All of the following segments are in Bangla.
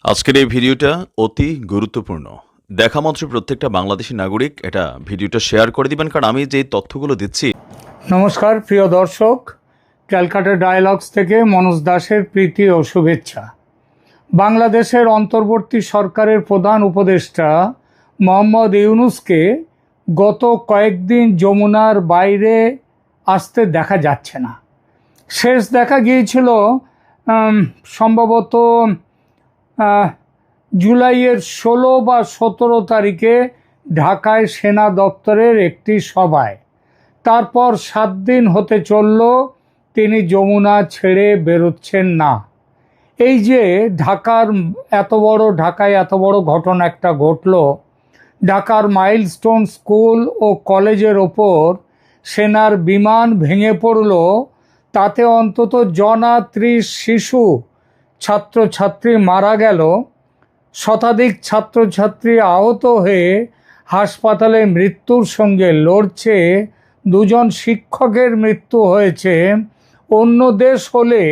আজকের এই ভিডিওটা অতি গুরুত্বপূর্ণ। দেখা মাত্র প্রত্যেকটা বাংলাদেশী নাগরিক এটা ভিডিওটা শেয়ার করে দিবেন, কারণ আমি যে তথ্যগুলো দিচ্ছি। নমস্কার প্রিয় দর্শক, ক্যালকাটা ডায়ালগস থেকে মনোজ দাসের প্রীতি ও শুভেচ্ছা। বাংলাদেশের অন্তর্বর্তী সরকারের প্রধান উপদেষ্টা মোহাম্মদ ইউনূসকে গত কয়েকদিন যমুনার বাইরে আসতে দেখা যাচ্ছে না। শেষ দেখা গিয়েছিল সম্ভবত জুলাইয়ের 16 বা 17 তারিখে ঢাকায় সেনা দপ্তরের একটি সভায়। তারপর 7 দিন হতে চলল তিনি যমুনা ছেড়ে বেরোচ্ছেন না। এই যে ঢাকায় এত বড় ঘটনা একটা ঘটল, ঢাকার মাইলস্টোন স্কুল ও কলেজের ওপর সেনার বিমান ভেঙে পড়ল, তাতে অন্তত 30 শিশু ছাত্রছাত্রী মারা গেল, শতাধিক ছাত্রছাত্রী আহত হয়ে হাসপাতালে মৃত্যুর সঙ্গে লড়ছে, 2জন শিক্ষকের মৃত্যু হয়েছে। অন্য দেশ হলে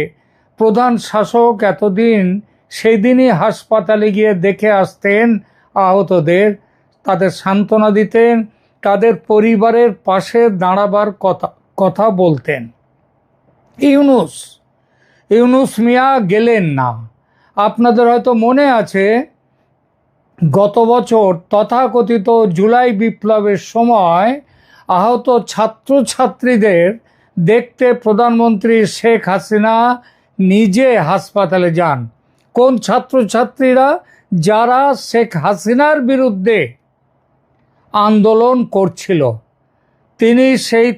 প্রধান শাসক এতদিন সেদিনই হাসপাতালে গিয়ে দেখে আসতেন আহতদের, তাদের সান্ত্বনা দিতেন, তাদের পরিবারের পাশে দাঁড়াবার কথা বলতেন। ইউনূস মিয়া গেলেন না। আপনাদের হয়তো মনে আছে, গত বছর তথাকথিত জুলাই বিপ্লবের সময় আহত ছাত্রছাত্রীদের দেখতে প্রধানমন্ত্রী শেখ হাসিনা নিজে হাসপাতালে যান। কোন ছাত্রছাত্রীরা? যারা শেখ হাসিনার বিরুদ্ধে আন্দোলন করছিল। তিনি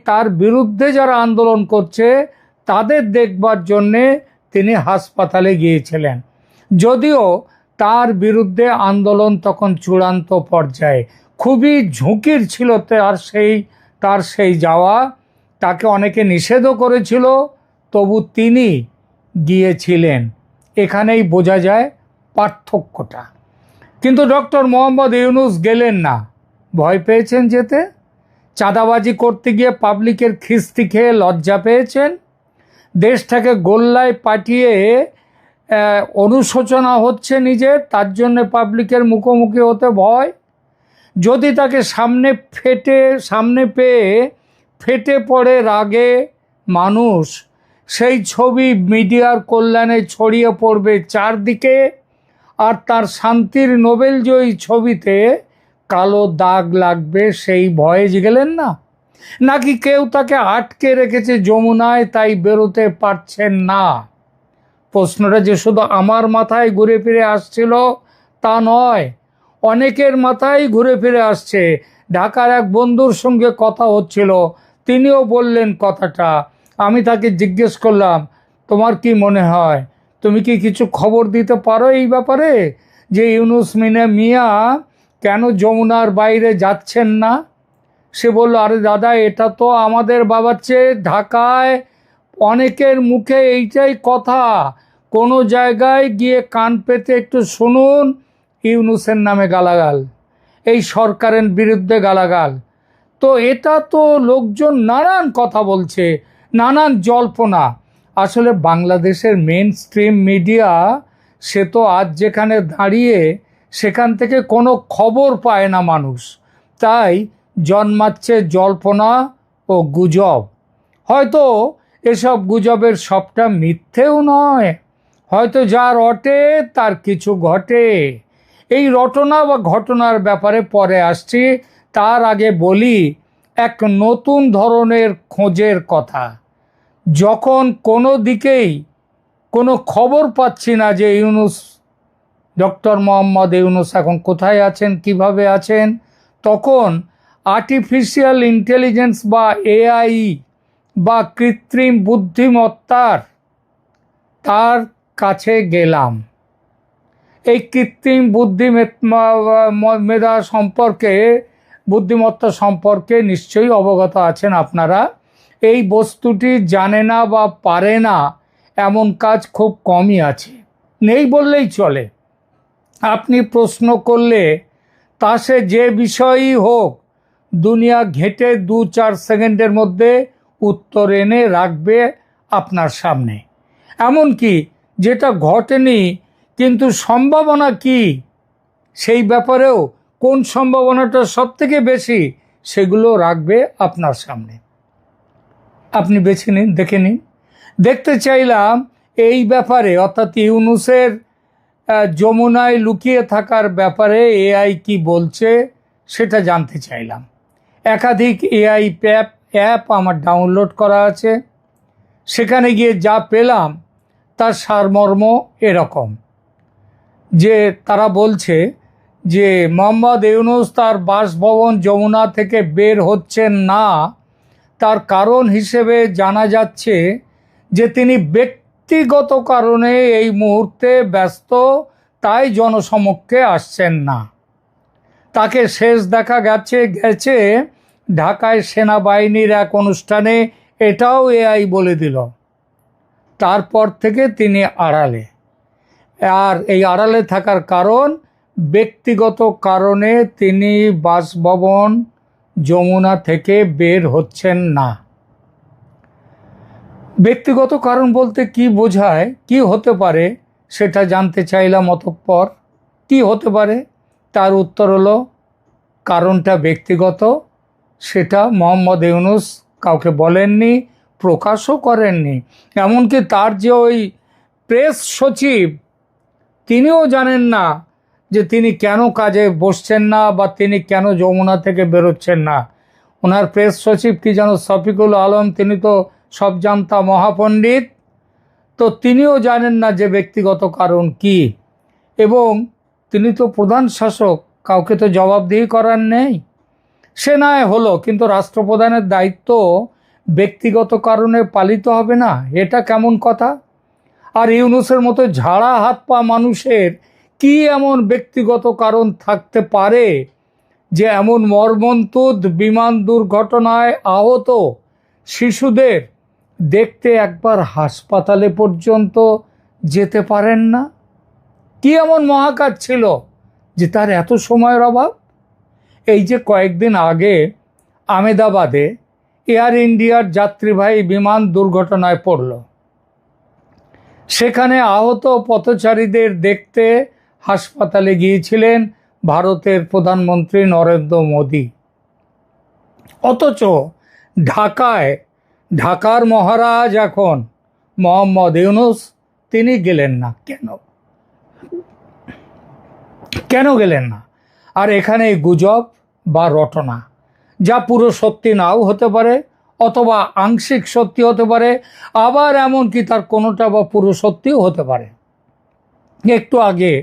তার বিরুদ্ধে যারা আন্দোলন করছে তাদের দেখবার জন্যে তিনি হাসপাতালে গিয়েছিলেন। যদিও তার বিরুদ্ধে আন্দোলন তখন চূড়ান্ত পর্যায়ে, খুবই ঝুঁকির ছিল তার সেই যাওয়া। তাকে অনেকে নিষেধও করেছিল, তবু তিনি গিয়েছিলেন। এখানেই বোঝা যায় পার্থক্যটা। কিন্তু ডক্টর মোহাম্মদ ইউনূস গেলেন না। ভয় পেয়েছেন যেতে? চাঁদাবাজি করতে গিয়ে পাবলিকের খিস্তি খেয়ে লজ্জা পেয়েছেন? দেশটাকে গোল্লায় পাঠিয়ে অনুশোচনা হচ্ছে নিজের, তার জন্য পাবলিকের মুখোমুখি হতে ভয়? যদি তাকে সামনে পেয়ে ফেটে পড়ে রাগে মানুষ, সেই ছবি মিডিয়ার কল্যাণে ছড়িয়ে পড়বে চারদিকে, আর তার শান্তির নোবেলজয়ী ছবিতে কালো দাগ লাগবে, সেই ভয়ে গেলেন না? নাকি কেউ তাকে আটকে রেখেছে যমুনায়, তাই বেরোতে পারছেন না? প্রশ্নটা যে শুধু আমার মাথায় ঘুরে ফিরে আসছিল তা নয়, অনেকের মাথায় ঘুরে ফিরে আসছে। ঢাকার এক বন্ধুর সঙ্গে কথা হচ্ছিল, তিনিও বললেন কথাটা। আমি তাকে জিজ্ঞেস করলাম, তোমার কি মনে হয়, তুমি কি কিছু খবর দিতে পারো এই ব্যাপারে, যে ইউনূস মিয়া কেন যমুনার বাইরে যাচ্ছেন না? সে বলল, আরে দাদা, এটা তো আমাদের বাবার চেয়ে ঢাকায় অনেকের মুখে এইটাই কথা। কোনো জায়গায় গিয়ে কান পেতে একটু শুনুন, ইউনূসের নামে গালাগাল, এই সরকারের বিরুদ্ধে গালাগাল। তো এটা তো লোকজন নানান কথা বলছে, নানান জল্পনা। আসলে বাংলাদেশের মেন স্ট্রিম মিডিয়া সে তো আজ যেখানে দাঁড়িয়ে সেখান থেকে কোনো খবর পায় না মানুষ, তাই জন্মাচ্ছে জল্পনা ও গুজব। হয়তো এসব গুজবের সবটা মিথ্যেও নয়, হয়তো যা রটে তার কিছু ঘটে। এই রটনা বা ঘটনার ব্যাপারে পরে আসছি, তার আগে বলি এক নতুন ধরনের খোঁজের কথা। যখন কোনো দিকেই কোনো খবর পাচ্ছি না যে ডক্টর মোহাম্মদ ইউনূস এখন কোথায় আছেন, কিভাবে আছেন, তখন আর্টিফিশিয়াল ইন্টেলিজেন্স বা এআই বা কৃত্রিম বুদ্ধিমত্তার তার কাছে গেলাম। এই কৃত্রিম বুদ্ধিমত্তা সম্পর্কে নিশ্চয়ই অবগত আছেন আপনারা। এই বস্তুটি জানে না বা পারে না এমন কাজ খুব কমই আছে, নেই বললেই চলে। আপনি প্রশ্ন করলে তা সে যে বিষয়ই হোক, দুনিয়া ঘেঁটে 2-4 সেকেন্ডের মধ্যে উত্তর এনে রাখবে আপনার সামনে। এমনকি যেটা ঘটেনি কিন্তু সম্ভাবনা কি সেই ব্যাপারেও কোন সম্ভাবনাটা সবথেকে বেশি সেগুলো রাখবে আপনার সামনে। আপনি বেছে নিন, দেখে নিন। দেখতে চাইলাম এই ব্যাপারে, অর্থাৎ ইউনূসের যমুনায় লুকিয়ে থাকার ব্যাপারে এআই কি বলছে সেটা জানতে চাইলাম। একাধিক এআই অ্যাপ আমার ডাউনলোড করা আছে। সেখানে গিয়ে যা পেলাম তার সারমর্ম এরকম যে তারা বলছে যে মোহাম্মদ ইউনূস তার বাসভবন যমুনা থেকে বের হচ্ছেন না, তার কারণ হিসেবে জানা যাচ্ছে যে তিনি ব্যক্তিগত কারণে এই মুহূর্তে ব্যস্ত, তাই জনসমক্ষে আসছেন না। তাকে শেষ দেখা গেছে ঢাকায় সেনাবাহিনীর এক অনুষ্ঠানে, এটাও এআই বলে দিল। তারপর থেকে তিনি আড়ালে, আর এই আড়ালে থাকার কারণ ব্যক্তিগত কারণে তিনি বাসভবন যমুনা থেকে বের হচ্ছেন না। ব্যক্তিগত কারণ বলতে কি বোঝায়, কি হতে পারে সেটা জানতে চাইলাম। অতঃপর কি হতে পারে তার উত্তর হলো কারণটা ব্যক্তিগত, সেটা মোহাম্মদ ইউনূস কাউকে বলেননি, প্রকাশও করেননি। এমনকি তার যে ওই প্রেস সচিব, তিনিও জানেন না যে তিনি কেন কাজে বসছেন না বা তিনি কেন যমুনা থেকে বেরোচ্ছেন না। ওনার প্রেস সচিব কি যেন শফিকুল আলম, তিনি তো সব জানতা মহাপণ্ডিত, তো তিনিও জানেন না যে ব্যক্তিগত কারণ কি। এবং তিনি তো প্রধান শাসক, কাউকে তো জবাবদিহি করার নেই। সে নয় হলো, কিন্তু রাষ্ট্রপ্রধানের দায়িত্ব ব্যক্তিগত কারণে পালিত হবে না, এটা কেমন কথা? আর ইউনূসের মতো ঝাড়া হাত পা মানুষের কি এমন ব্যক্তিগত কারণ থাকতে পারে যে এমন মর্মন্তুদ বিমান দুর্ঘটনায় আহত শিশুদের দেখতে একবার হাসপাতালে পর্যন্ত যেতে পারেন না? কি এমন মহাকাজ ছিল যে তার এত সময়ের অভাব? এই যে কয়েকদিন আগে আহমেদাবাদে এয়ার ইন্ডিয়ার যাত্রীবাহী বিমান দুর্ঘটনায় পড়ল, সেখানে আহত পথচারীদের দেখতে হাসপাতালে গিয়েছিলেন ভারতের প্রধানমন্ত্রী নরেন্দ্র মোদী। অথচ ঢাকার মহারাজ এখন মোহাম্মদ ইউনূস, তিনি গেলেন না। কেন গেলেন না? আর এখানে গুজব বা রটনা, যা পুরো সত্যি নাও হতে পারে অথবা আংশিক সত্যি হতে পারে, আবার এমনকি তার কোনোটা বা পুরো সত্যিও হতে পারে। একটু আগে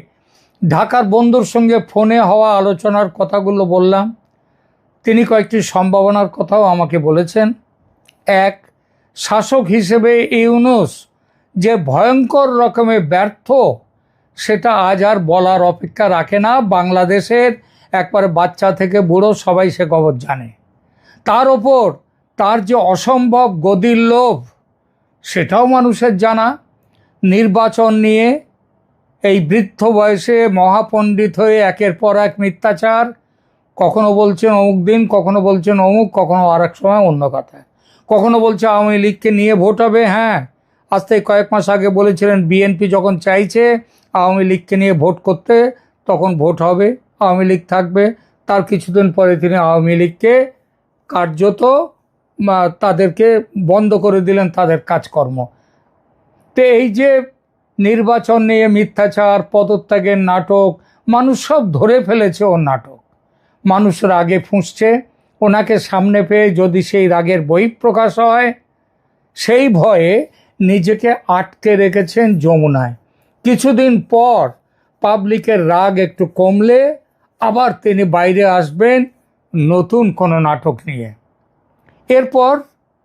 ঢাকার বন্ধুর সঙ্গে ফোনে হওয়া আলোচনার কথাগুলো বললাম। তিনি কয়েকটি সম্ভাবনার কথাও আমাকে বলেছেন। এক, শাসক হিসেবে ইউনূস যে ভয়ঙ্কর রকমে ব্যর্থ, সেটা আজ আর বলার অপেক্ষা রাখে না। বাংলাদেশের একবারে বাচ্চা থেকে বুড়ো সবাই সে খবর জানে। তার ওপর তার যে অসম্ভব গদির লোভ, সেটাও মানুষের জানা। নির্বাচন নিয়ে এই বৃদ্ধ বয়সে মহাপণ্ডিত হয়ে একের পর এক মিথ্যাচার, কখনো বলছেন অমুক দিন, কখনো বলছেন অমুক, কখনো আর এক সময় অন্য কথা, কখনো বলছে আওয়ামী লীগকে নিয়ে ভোট হবে। হ্যাঁ, আজ থেকে কয়েক মাস আগে বলেছিলেন বিএনপি যখন চাইছে আওয়ামী লীগকে নিয়ে ভোট করতে, তখন ভোট হবে, আওয়ামী লীগ থাকবে। তার কিছুদিন পরে তিনি আওয়ামী লীগকে কার্যত তাদেরকে বন্ধ করে দিলেন তাদের কাজকর্ম। তো এই যে নির্বাচন নিয়ে মিথ্যাচার, পদত্যাগের নাটক, মানুষ সব ধরে ফেলেছে ওর নাটক। মানুষ রাগে ফুঁসছে, ওনাকে সামনে পেয়ে যদি সেই রাগের বহিঃপ্রকাশ হয়, সেই ভয়ে নিজেকে আটকে রেখেছেন যমুনায়। কিছুদিন পর পাবলিকের রাগ একটু কমলে আবার তিনি বাইরে আসবেন নতুন কোনো নাটক নিয়ে। এরপর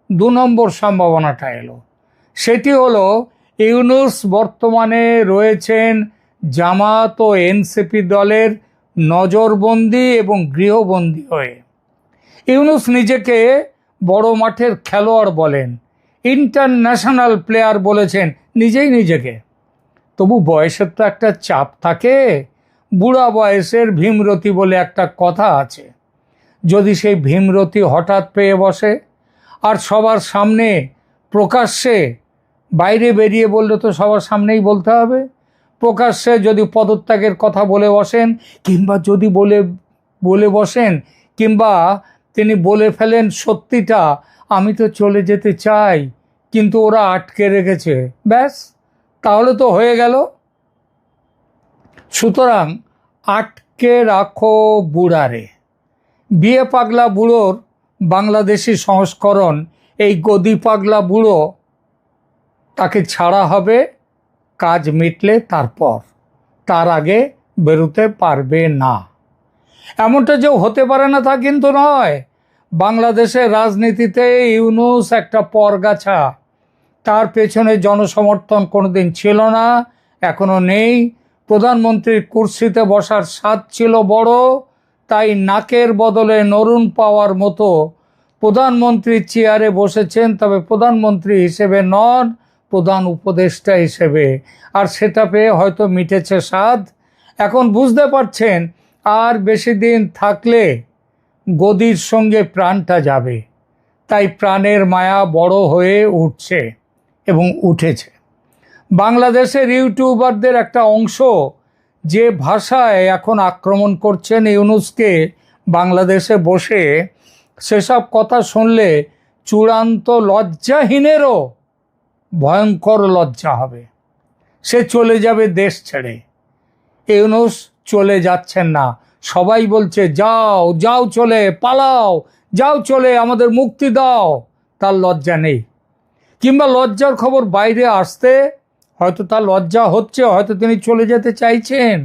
2 নম্বর সম্ভাবনাটা এলো, সেটি হলো ইউনূস বর্তমানে রয়েছেন জামাত ও এনসিপি দলের নজরবন্দি এবং গৃহবন্দী হয়ে। ইউনূস নিজেকে বড় মাঠের খেলোয়াড় বলেন, ইন্টারন্যাশনাল প্লেয়ার বলেছেন নিজেই নিজেকে। তবু বয়সের তো একটা চাপ থাকে, বুড়া বয়সের ভীমরতি বলে একটা কথা আছে। যদি সেই ভীমরতি হঠাৎ পেয়ে বসে আর সবার সামনে প্রকাশ্যে, বাইরে বেরিয়ে বললে তো সবার সামনেই বলতে হবে, প্রকাশ্যে যদি পদত্যাগের কথা বলে বসেন, কিংবা যদি বলে বসেন, কিংবা তিনি বলে ফেলেন সত্যিটা, আমি তো চলে যেতে চাই কিন্তু ওরা আটকে রেখেছে, ব্যাস, তাহলে তো হয়ে গেল। সুতরাং আটকে রাখো বুড়ারে। বিয়ে পাগলা বুড়োর বাংলাদেশি সংস্করণ এই গদি পাগলা বুড়ো, তাকে ছাড়া হবে কাজ মিটলে, তারপর, তার আগে বেরোতে পারবে না। এমনটা যে হতে পারে না তা কিন্তু নয়। বাংলাদেশের রাজনীতিতে ইউনূস একটা পরগাছা, তার পেছনে জনসমর্থন কোনোদিন ছিল না, এখনো নেই। প্রধানমন্ত্রীর কুর্সিতে বসার স্বাদ ছিল বড়, তাই নাকের বদলে নরুন পাওয়ার মতো প্রধানমন্ত্রীর চেয়ারে বসেছেন, তবে প্রধানমন্ত্রী হিসেবে নন, প্রধান উপদেষ্টা হিসেবে। আর সেটা পেয়ে হয়তো মিটেছে স্বাদ। এখন বুঝতে পারছেন আর বেশি দিন থাকলে গদির সঙ্গে প্রাণটা যাবে, তাই প্রাণের মায়া বড় হয়ে উঠছে এবং উঠেছে। বাংলাদেশের ইউটিউবারদের একটা অংশ যে ভাষায় এখন আক্রমণ করছেন ইউনূসকে বাংলাদেশে বসে, সেসব কথা শুনলে চূড়ান্ত লজ্জাহীনেরও ভয়ঙ্কর লজ্জা হবে। সে চলে যাবে দেশ ছেড়ে। ইউনূস চলে যাচ্ছেন না, সবাই বলছে যাও যাও, চলে পালাও, যাও চলে, আমাদের মুক্তি দাও। তার লজ্জা নেই, কিংবা লজ্জার খবর বাইরে আসতে হয়তো তার লজ্জা হচ্ছে, হয়তো তিনি চলে যেতে চাইছেন,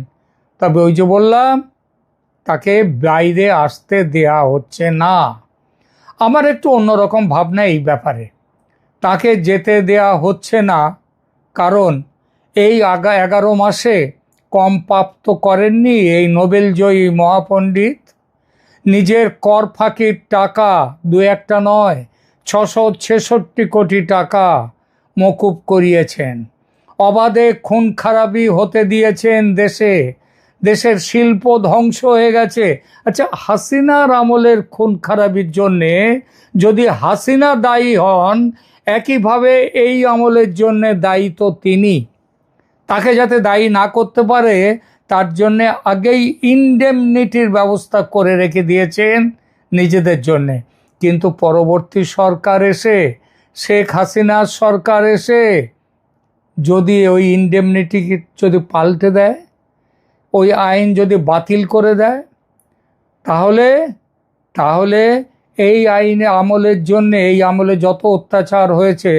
তবে ওই যে বললাম, তাকে বাইরে আসতে দেয়া হচ্ছে না। আমার একটু অন্যরকম ভাবনা এই ব্যাপারে। তাকে যেতে দেয়া হচ্ছে না কারণ এই 11 মাসে কম পাপ তো করেননি এই নোবেলজয়ী মহাপণ্ডিত। নিজের কর ফাঁকির টাকা দু একটা নয়, 666 কোটি টাকা মকুব করিয়েছেন। অবাধে খুন খারাপি হতে দিয়েছেন দেশে, দেশের শিল্প ধ্বংস হয়ে গেছে। আচ্ছা, হাসিনার আমলের খুন খারাপির জন্যে যদি হাসিনা দায়ী হন, একইভাবে এই আমলের জন্যে দায়ী তো তিনি। তাকে যাতে দায়ী না করতে পারে তার জন্যে আগেই ইনডেমনিটির ব্যবস্থা করে রেখে দিয়েছেন নিজেদের জন্যে। কিন্তু পরবর্তী সরকার এসে, শেখ হাসিনার সরকার এসে যদি ওই ইনডেমনিটি যদি পাল্টে দেয়, ওই আইন যদি বাতিল করে দেয়, তাহলে এই আইনে আমলের জন্যে, এই আমলে যত অত্যাচার হয়েছে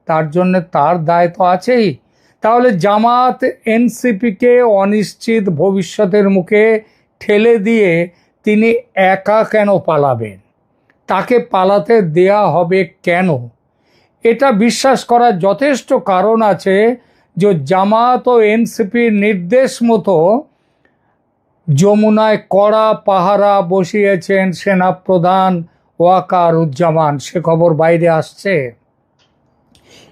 তার জন্যে তার দায় তো আছেই। তাহলে জামাত এনসিপিকে অনিশ্চিত ভবিষ্যতের মুখে ঠেলে দিয়ে তিনি একা কেন পালাবেন? তাকে পালাতে দেয়া হবে কেন? এটা বিশ্বাস করার যথেষ্ট কারণ আছে যে জামাত ও এনসিপির নির্দেশ মতো যমুনায় কড়া পাহারা বসিয়েছেন সেনাপ্রধান ওয়াকারুজ্জামান, সে খবর বাইরে আসছে।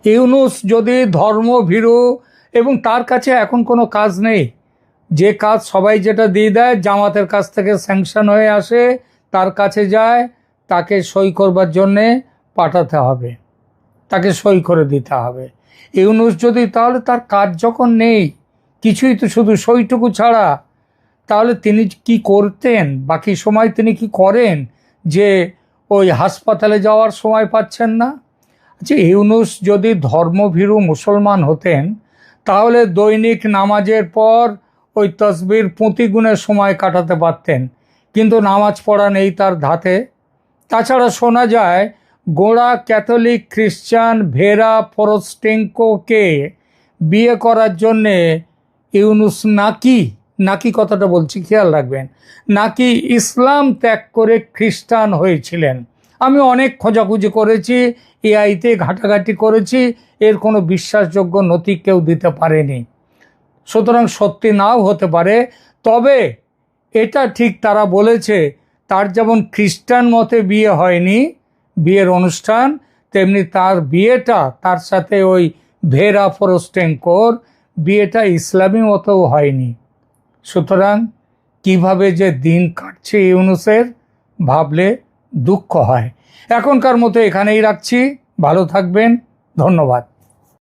ইউনূস যদি ধর্মভীরু, এবং তার কাছে এখন কোনো কাজ নেই, যে কাজ সবাই যেটা দিয়ে দেয় জামাতের কাছ থেকে স্যাংশন হয়ে আসে, তার কাছে যায়, তাকে সই করবার জন্যে পাঠাতে হবে, তাকে সই করে দিতে হবে। ইউনূস যদি, তাহলে তার কাজ যখন নেই কিছুই, তো শুধু সইটুকু ছাড়া, তাহলে তিনি কি করতেন? বাকি সময় তিনি কি করেন যে ওই হাসপাতালে যাওয়ার সময় পাচ্ছেন না? আচ্ছা, ইউনূস যদি ধর্মভীরু মুসলমান হতেন তাহলে দৈনিক নামাজের পর ওই তসবির পুঁতি গুণে সময় কাটাতে পারতেন, কিন্তু নামাজ পড়া নেই তার ধাতে। তাছাড়া শোনা যায় গোঁড়া ক্যাথলিক খ্রিস্টান ভেরা ফরস্টেঙ্কোকে বিয়ে করার জন্যে ইউনূস নাকি কথাটা বলছি, খেয়াল রাখবেন, নাকি ইসলাম ত্যাগ করে খ্রিস্টান হয়েছিলেন। আমি অনেক খোঁজাখুঁজি করেছি, এআইতে ঘাটাঘাটি করেছি, এর কোনো বিশ্বাসযোগ্য নথি কেউ দিতে পারেনি। সুতরাং সত্যি নাও হতে পারে, তবে এটা ঠিক তারা বলেছে তার যেমন খ্রিস্টান মতে বিয়ে হয়নি, বিয়ের অনুষ্ঠান, তেমনি তার বিয়েটা, তার সাথে ওই ভেরা ফরস্টেঙ্কোর বিয়েটা ইসলামী মতেও হয়নি। সুতরাং কিভাবে যে দিন কাটছে ইউনূসের, ভাবলে দুঃখ হয়। এখনকার মতো এখানেই রাখছি, ভালো থাকবেন, ধন্যবাদ।